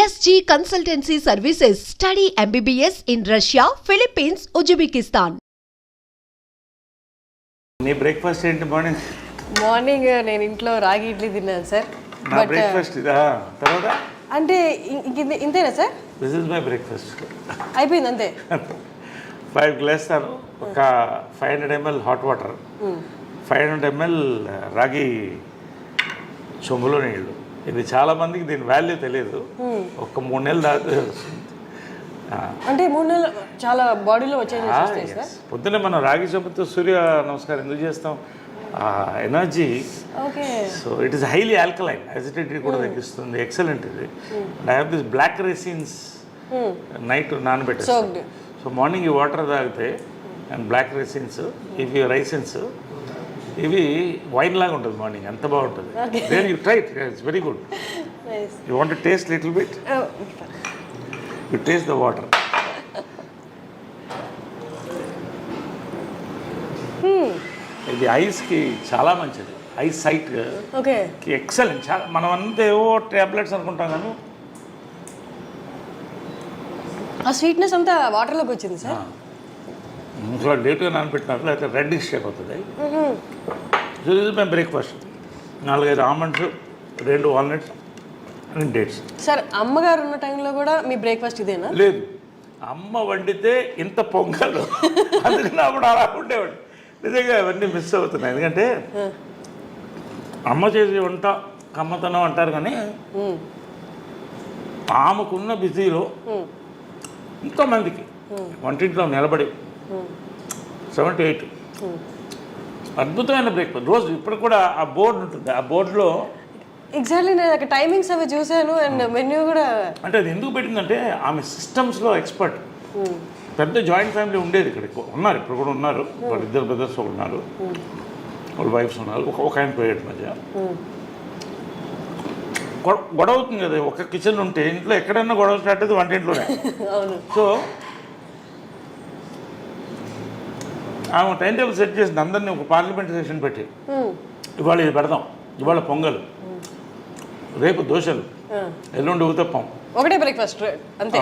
SG Consultancy Services. Study MBBS in Russia, Philippines, Uzbekistan. నీ breakfast ఏంటి morning? Morning నేను ఇంట్లో రాగి ఇడ్లీ తిన్నాను సార్. నా బ్రేక్ఫాస్ట్ ఇదా? తర్వాత అంటే ఇంతేనా sir? This is my breakfast. అయిపోయింది అంతే. 5 గ్లాసులు ఒక 500 ml హాట్ వాటర్, 500 ml రాగి చెంబులో నీళ్ళు. ఇది చాలా మందికి దీని వాల్యూ తెలియదు. ఒక 3 నెలలు దాకా అంటే 3 నెలలు చాలా బాడీలో వచ్చేది సార్. పొద్దున్నే మనం రాగి చెంబుతో సూర్య నమస్కారం ఎందుకు చేస్తాం? Energy. Okay. So it is highly alkaline, acidity కూడా తగ్గిస్తుంది. ఎక్సలెంట్ ఇది. And I have this black raisins night నానబెట్టేస్తాను. సో మార్నింగ్ ఈ వాటర్ తాగితే అండ్ బ్లాక్ రైసిన్స్, ఇవి రైసిన్స్ ఇవి వైన్ లాగా ఉంటుంది మార్నింగ్, ఎంత బాగుంటుంది. Then you try it, it's very good. You want to taste little bit? You taste the water. ఇది ఐస్కి చాలా మంచిది, ఐస్ సైట్ ఎక్సలెంట్. చాలా మనం అంతా ఏవో ట్యాబ్లెట్స్ అనుకుంటాం కానీ ఆ స్వీట్నెస్ అంతా వాటర్లోకి వచ్చింది సార్. ఇంట్లో లేట్గా నానబెట్టినట్లు అయితే రెడ్డిష్ అయిపోతుంది. సో ఇది మేము breakfast 4-5 almonds, 2 walnuts and dates. Sir అమ్మగారు ఉన్న టైంలో కూడా మీ బ్రేక్ఫాస్ట్ ఇదేనా? లేదు, అమ్మ వండితే ఇంత పొంగలు, అందుకని అప్పుడు అలా ఉండేవాడు. నిజంగా అవన్నీ మిస్ అవుతున్నాయి. ఎందుకంటే అమ్మ చేసే వంట కమ్మతనం అంటారు కానీ ఆమెకున్న బిజీలో ఎంతోమందికి వంటింట్లో నిలబడి 7 to 8 అద్భుతమైన బ్రేక్ఫాస్ట్ రోజు. ఇప్పుడు కూడా ఆ బోర్డు ఉంటుంది, ఆ బోర్డులో ఎగ్జాక్ట్లీ నేను టైమింగ్స్ అవి చూశాను అండ్ మెన్యూ కూడా. అంటే అది ఎందుకు పెట్టిందంటే ఆమె సిస్టమ్స్లో ఎక్స్పర్ట్. పెద్ద జాయింట్ ఫ్యామిలీ ఉండేది ఇక్కడ, ఉన్నారు ఇప్పుడు కూడా ఉన్నారు. వాళ్ళు 2 బ్రదర్స్ ఉన్నారు, వాళ్ళ వైఫ్స్ ఉన్నారు. ఒక ఆయన పోయాడు మధ్య. గొడవ అవుతుంది కదా, ఒక కిచెన్ ఉంటే ఇంట్లో ఎక్కడైనా గొడవ స్టార్ట్ అయితే వంటింట్లోనే. సో ఆమె టైం టేబుల్ సెట్ చేసింది, అందరినీ ఒక పార్లమెంట్ సెషన్ పెట్టి ఇవాళ ఇది పెడదాం, ఇవాళ పొంగల్, రేపు దోశలు, ఎల్లుండి ఊతప్పం, ఒకటే బ్రేక్ఫాస్ట్ అంతే,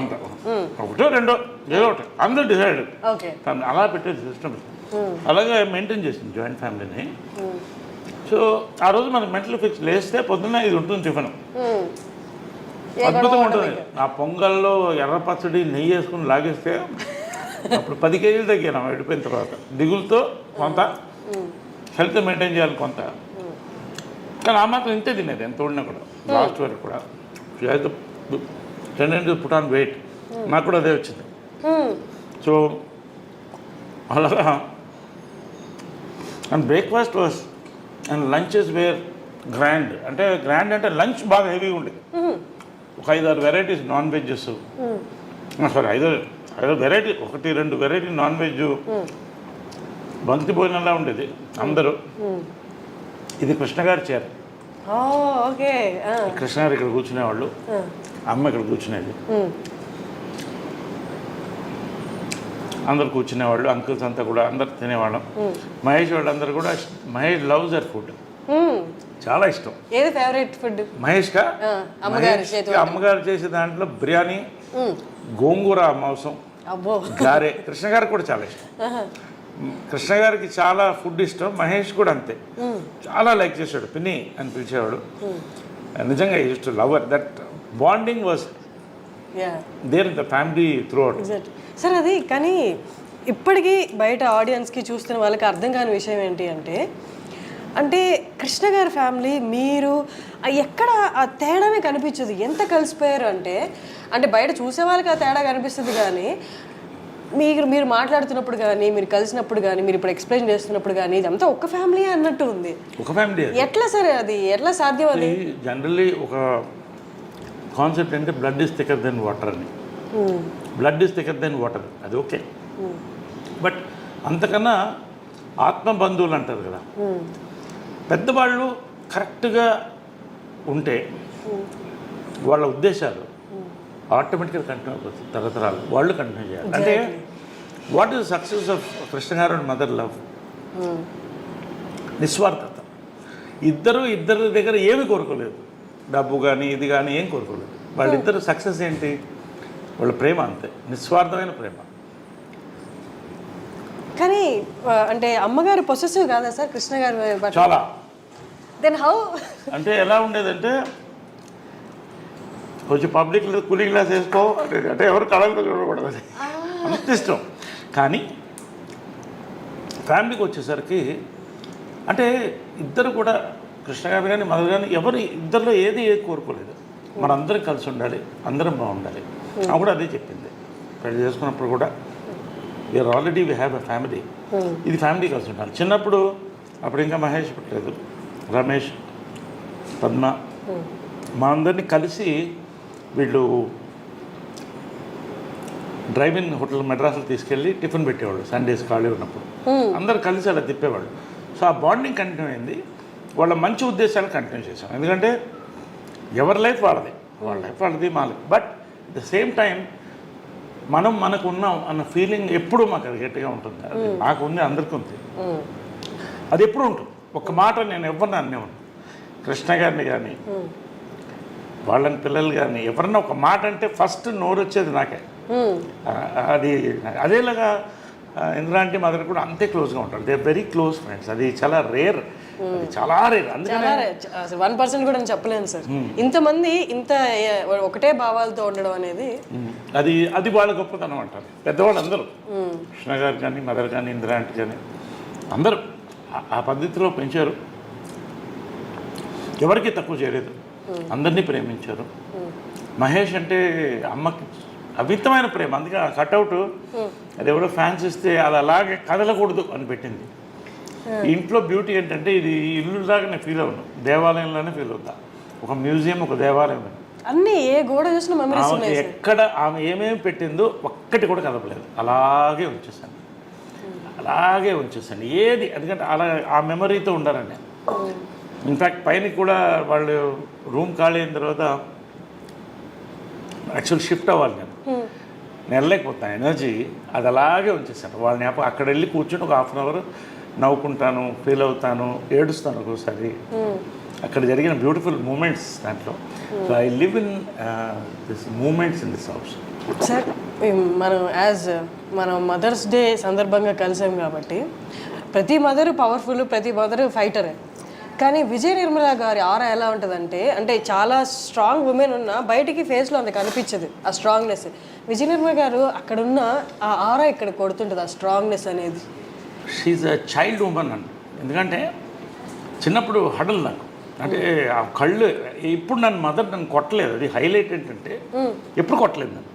ఒకటో రెండో ఏదో ఒకటి అందరూ డిసైడ్. అలా పెట్టే సిస్టమ్ అలాగే మెయింటైన్ చేసింది జాయింట్ ఫ్యామిలీని. సో ఆ రోజు మనకి మెంటల్ ఫిక్స్ లేస్తే పొద్దున్న ఇది ఉంటుంది టిఫిన్, అద్భుతంగా ఉంటుంది. ఆ పొంగల్లో ఎర్ర పచ్చడి నెయ్యి వేసుకుని లాగేస్తే అప్పుడు 10 కేజీలు తగ్గాను వెళ్ళిపోయిన తర్వాత. దిగులతో కొంత, హెల్త్ మెయింటైన్ చేయాలి కొంత, కానీ ఆ మాత్రం ఇంతే తినేది ఎంత ఉన్నా కూడా. లాస్ట్ వరకు కూడా టెండెన్సీ పుట్ ఆన్ వెయిట్, నాకు కూడా అదే వచ్చింది. సో అలాగా and breakfast was and lunches were grand. అంటే గ్రాండ్ అంటే లంచ్ బాగా హెవీగా ఉండేది. ఒక 5-6 varieties non vegs, sorry 5 variety, 1-2 variety non veg, బంతి భోజనంలా ఉండేది అందరూ. ఇది కృష్ణగారి చీర. కృష్ణగారు ఇక్కడ కూర్చునేవాళ్ళు, అమ్మ ఇక్కడ కూర్చునేది, అందరు కూర్చునేవాళ్ళు. అంకుల్స్ అంతా కూడా అందరు తినేవాళ్ళం. మహేష్ వాళ్ళందరూ కూడా, మహేష్ లవ్స్ దర్ ఫుడ్, చాలా ఇష్టం. ఏది ఫేవరెట్ ఫుడ్ మహేష్గా? అమ్మగారు చేసే దాంట్లో బిర్యానీ, గోంగూర మాంసం, గారె. కృష్ణ గారికి కూడా చాలా ఇష్టం. కృష్ణ గారికి చాలా ఫుడ్ ఇష్టం, మహేష్ కూడా అంతే, చాలా లైక్ చేశాడు. పిన్ని అని పిలిచేవాడు. నిజంగా used to love that bonding was there in the family throughout. Sir అది కానీ ఇప్పటికీ బయట ఆడియన్స్కి చూస్తున్న వాళ్ళకి అర్థం కాని విషయం ఏంటి అంటే కృష్ణ గారి ఫ్యామిలీ మీరు ఎక్కడ ఆ తేడానే కనిపించదు. ఎంత కలిసిపోయారు అంటే బయట చూసే వాళ్ళకి ఆ తేడా కనిపిస్తుంది, కానీ మీరు మాట్లాడుతున్నప్పుడు కానీ, మీరు కలిసినప్పుడు కానీ, మీరు ఇప్పుడు ఎక్స్ప్లెయిన్ చేస్తున్నప్పుడు కానీ ఇదంతా ఒక ఫ్యామిలీ అన్నట్టు ఉంది. ఒక ఫ్యామిలీ ఎట్లా సార్ అది ఎట్లా సాధ్యం? అది జనరల్లీ ఒక కాన్సెప్ట్ అంటే blood is thicker than water అని. Blood is thicker than water, అది ఓకే. బట్ అంతకన్నా ఆత్మ బంధువులు అంటారు కదా, పెద్దవాళ్ళు కరెక్ట్గా ఉంటే వాళ్ళ ఉద్దేశాలు ఆటోమేటిక్గా కంటిన్యూ అవుతుంది. తరతరాలు వాళ్ళు కంటిన్యూ చేయాలి. అంటే what is success of Krishna గారు అండ్ మదర్ లవ్? నిస్వార్థత. ఇద్దరి దగ్గర ఏమి కోరుకోలేదు, డబ్బు కానీ ఇది కానీ ఏం కోరుకోలేదు. వాళ్ళిద్దరు సక్సెస్ ఏంటి? వాళ్ళ ప్రేమ అంతే, నిస్వార్థమైన ప్రేమ. కానీ అంటే అమ్మగారు పొసెసివ్ కాదా సార్ కృష్ణ గారి పట్ల? చాలా. Then how? అంటే ఎలా ఉండేదంటే కొంచెం పబ్లిక్ కూలింగ్ గ్లాస్ వేసుకో అంటే ఎవరు కళలు చూడకూడదు, అంత ఇష్టం. కానీ ఫ్యామిలీకి వచ్చేసరికి అంటే ఇద్దరు కూడా కృష్ణ గారు కానీ మదర్ కానీ ఎవరు ఇద్దరిలో ఏది కోరుకోలేదు. మనందరం కలిసి ఉండాలి, అందరం బాగుండాలి. ఆమె కూడా అదే చెప్పింది పెళ్లి చేసుకున్నప్పుడు కూడా. We are already we have a family, ఇది ఫ్యామిలీ కలిసి ఉండాలి. చిన్నప్పుడు అప్పుడు ఇంకా మహేష్ పుట్టలేదు, రమేష్, పద్మ, మా అందరినీ కలిసి వీళ్ళు డ్రైవ్-ఇన్ హోటల్ మెడ్రాస్లో తీసుకెళ్ళి టిఫిన్ పెట్టేవాళ్ళు సండేస్ ఖాళీ ఉన్నప్పుడు. అందరు కలిసి అలా తిప్పేవాళ్ళు. సో ఆ బాండింగ్ కంటిన్యూ అయింది. వాళ్ళ మంచి ఉద్దేశాలు కంటిన్యూ చేశాం. ఎందుకంటే ఎవరి లైఫ్ వాళ్ళది, వాళ్ళ లైఫ్ వాళ్ళది, మా life. But at the same time మనకు ఉన్నాం అన్న ఫీలింగ్ ఎప్పుడూ మాకు అది గట్టిగా ఉంటుంది. అది నాకు ఉంది, అందరికీ ఉంది. అది ఎప్పుడు ఉంటుంది. ఒక మాట నేను ఎవరిని అనేవాడిని, కృష్ణ గారిని కానీ వాళ్ళని పిల్లలు కానీ ఎవరన్నా ఒక మాట అంటే ఫస్ట్ నోరు వచ్చేది నాకే. అది అదేలాగా ఇంద్రాంటి మదర్ కూడా అంతే క్లోజ్గా ఉంటారు. They are very close friends. అది చాలా రేర్, చాలా రేర్. అందుకని 1% కూడా చెప్పలేను సార్. ఇంతమంది ఇంత ఒకటే భావాలతో ఉండడం అనేది అది వాళ్ళ గొప్పతనం అంటారు పెద్దవాళ్ళు అందరూ. కృష్ణ గారు కానీ మదర్ కానీ ఇంద్రాంటి కానీ అందరూ ఆ పద్ధతిలో పెంచారు. ఎవరికి తక్కువ చేయలేదు, అందరినీ ప్రేమించారు. మహేష్ అంటే అమ్మకి అమితమైన ప్రేమ. అందుకే ఆ కట్అవుట్ అది ఎవరో ఫ్యాన్స్ ఇస్తే అది అలాగే కదలకూడదు అని పెట్టింది. ఇంట్లో బ్యూటీ ఏంటంటే ఇది ఇల్లులాగా నేను ఫీల్ అవ్వను, దేవాలయంలోనే ఫీల్ అవుతా. ఒక మ్యూజియం, ఒక దేవాలయం. అన్ని ఏ గోడ చూసిన మెమరీస్ ఉన్నాయి. ఎక్కడ ఆమె ఏమేమి పెట్టిందో ఒక్కటి కూడా కదపలేదు, అలాగే ఉంచేసాను, అలాగే ఉంచేసాను ఏది. ఎందుకంటే అలా ఆ మెమరీతో ఉండాలండి. ఇన్ఫ్యాక్ట్ పైన కూడా వాళ్ళు రూమ్ ఖాళీ అయిన తర్వాత యాక్చువల్ షిఫ్ట్ అవ్వాలి, నేను వెళ్ళలేకపోతాను. ఎనర్జీ అది అలాగే ఉంచేసాను. వాళ్ళ జ్ఞాపకం అక్కడ వెళ్ళి కూర్చొని ఒక హాఫ్ అన్ అవర్ నవ్వుకుంటాను, ఫీల్ అవుతాను, ఏడుస్తాను ఒక్కోసారి. అక్కడ జరిగిన బ్యూటిఫుల్ మూమెంట్స్ దాంట్లో. So I live in this moments in this house. Sir మనం మదర్స్ డే సందర్భంగా కలిసాం కాబట్టి ప్రతి మదరు పవర్ఫుల్, ప్రతి మదరు ఫైటరే. కానీ విజయ నిర్మల గారి ఆరా ఎలా ఉంటుందంటే, అంటే చాలా స్ట్రాంగ్ ఉమెన్ ఉన్నా బయటికి ఫేస్లో అంత కనిపించదు ఆ స్ట్రాంగ్నెస్. విజయ నిర్మల గారు అక్కడున్న ఆ ఆరా ఇక్కడ కొడుతుంటుంది, ఆ స్ట్రాంగ్నెస్ అనేది. షీఈ్ అ చైల్డ్ ఉమెన్ అండి. ఎందుకంటే చిన్నప్పుడు హడల్ నాకు, అంటే ఆ కళ్ళు ఇప్పుడు నన్ను కొట్టలేదు. అది హైలైట్ ఏంటంటే ఎప్పుడు కొట్టలేదు నన్ను.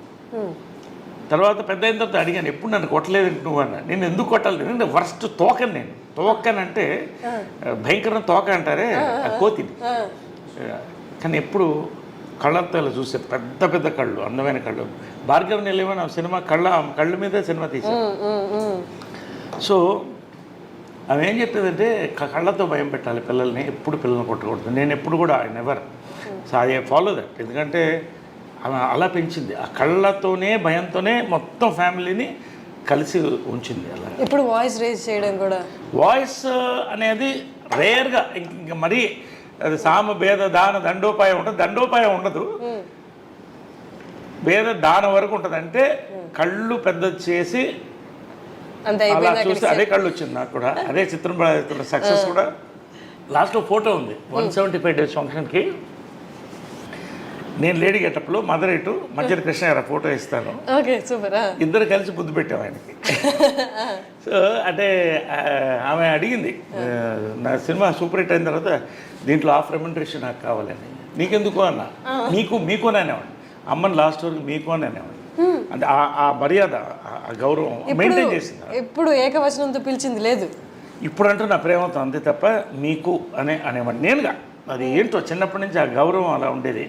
తర్వాత పెద్ద అయిన తర్వాత అడిగాను, ఎప్పుడు నన్ను కొట్టలేదు నువ్వు అన్న. నేను ఎందుకు కొట్టాలి? నేను ఫస్ట్ తోకను, నేను తోకనంటే భయంకరం తోక అంటారే, కోతిని. కానీ ఎప్పుడు కళ్ళతో ఇలా చూసే పెద్ద పెద్ద కళ్ళు, అందమైన కళ్ళు. భార్గవ్ నిలయమని సినిమా కళ్ళ మీద సినిమా తీశాను. సో ఆమె ఏం చెప్పేదంటే కళ్ళతో భయం పెట్టాలి పిల్లల్ని, ఎప్పుడు పిల్లల్ని కొట్టకూడదు. నేను ఎప్పుడు కూడా I never. So I follow that. ఎందుకంటే ఆమె అలా పెంచింది, ఆ కళ్ళతోనే భయంతోనే మొత్తం ఫ్యామిలీని కలిసి ఉంచింది. అలా ఇప్పుడు వాయిస్ రేజ్ చేయడం కూడా, వాయిస్ అనేది రేర్గా, ఇంక మరీ అది సామ భేద దాన దండోపాయం ఉంటుంది. దండోపాయం ఉండదు, భేద దానం వరకు ఉంటుంది. అంటే కళ్ళు పెద్ద చేసి అలా చూస్తే అదే కళ్ళు వచ్చింది నాకు కూడా. అదే చిత్రం సక్సెస్ కూడా. లాస్ట్లో ఫోటో ఉంది 175 days ఫంక్షన్కి. నేను లేడీ గెటప్లో మదర్ ఇటు మధ్యలో కృష్ణ గారు ఫోటో ఇస్తాను. ఇద్దరు కలిసి ముద్దు పెట్టాం ఆయనకి. సో అంటే ఆమె అడిగింది, నా సినిమా సూపర్ హిట్ అయిన తర్వాత దీంట్లో హాఫ్ రెమ్యునరేషన్ నాకు కావాలని. నీకెందుకు అన్న, మీకు అని అనేవాడిని. అమ్మని లాస్ట్ వరకు మీకు అని అనేవాడిని. అంటే ఆ మర్యాద, ఆ గౌరవం మెయింటైన్ చేసింది. ఎప్పుడు ఏకవచనంతో పిలిచింది లేదు. ఇప్పుడు అంటూ నా ప్రేమతో అంతే తప్ప మీకు అనేవాడిని నేనుగా. అది ఏంటో చిన్నప్పటి నుంచి ఆ గౌరవం అలా ఉండేది.